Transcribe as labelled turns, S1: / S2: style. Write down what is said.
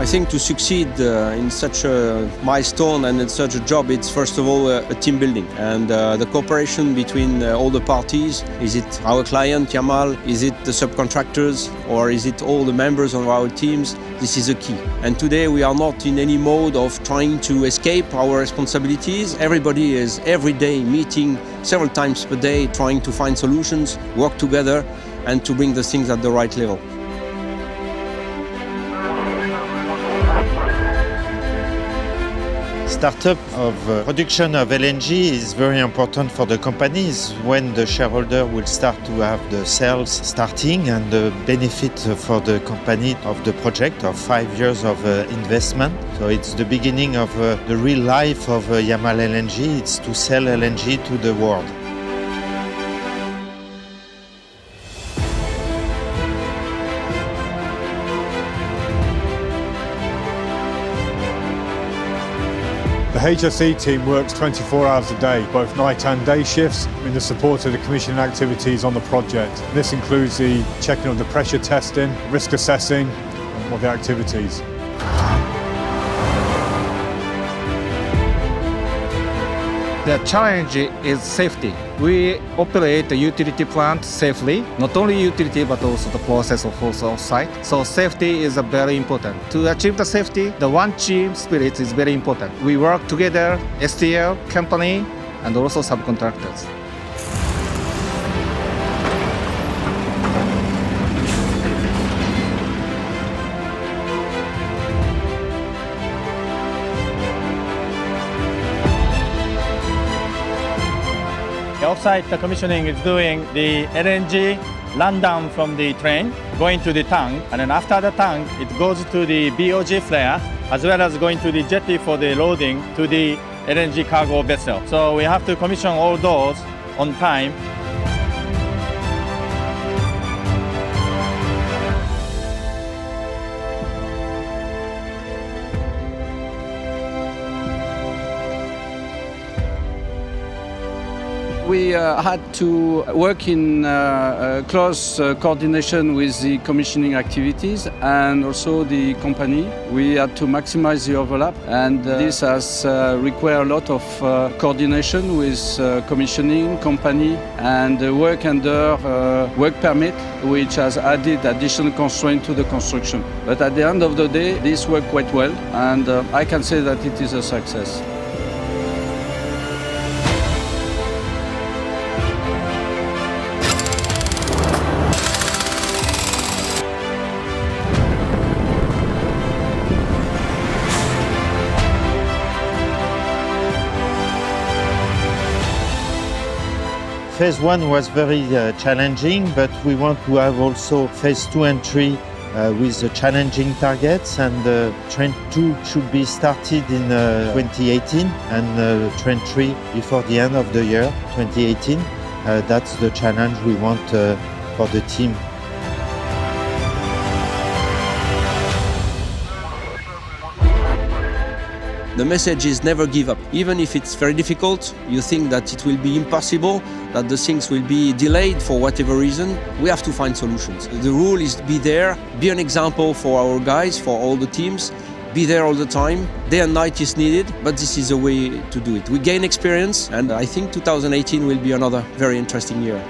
S1: I think to succeed in such a milestone and in such a job, it's first of all a team building. And the cooperation between all the parties, is it our client Yamal, is it the subcontractors, or is it all the members of our teams? This is a key. And today we are not in any mode of trying to escape our responsibilities. Everybody is every day meeting several times per day, trying to find solutions, work together, and to bring the things at the right level.
S2: Startup of production of LNG is very important for the companies when the shareholder will start to have the sales starting and the benefit for the company of the project of 5 years of investment. So it's the beginning of the real life of Yamal LNG. It's to sell LNG to the world.
S3: The HSE team works 24 hours a day, both night and day shifts, in the support of the commissioning activities on the project. This includes the checking of the pressure testing, risk assessing of the activities.
S4: The challenge is safety. We operate the utility plant safely, not only utility but also the process of also site. So safety is very important. To achieve the safety, the one team spirit is very important. We work together, STL, company, and also subcontractors.
S5: Outside the commissioning is doing the LNG rundown from the train, going to the tank, and then after the tank, it goes to the BOG flare, as well as going to the jetty for the loading to the LNG cargo vessel. So we have to commission all those on time.
S6: We had to work in close coordination with the commissioning activities and also the company. We had to maximize the overlap, and this has required a lot of coordination with commissioning, company, and work under work permit, which has added additional constraint to the construction. But at the end of the day, this worked quite well, and I can say that it is a success.
S2: Phase 1 was very challenging, but we want to have also phase 2 and 3 with challenging targets, and train 2 should be started in 2018 and train 3 before the end of the year 2018. That's the challenge we want for the team.
S1: The message is never give up. Even if it's very difficult, you think that it will be impossible, that the things will be delayed for whatever reason, we have to find solutions. The rule is be there, be an example for our guys, for all the teams, be there all the time. Day and night is needed, but this is a way to do it. We gain experience, and I think 2018 will be another very interesting year.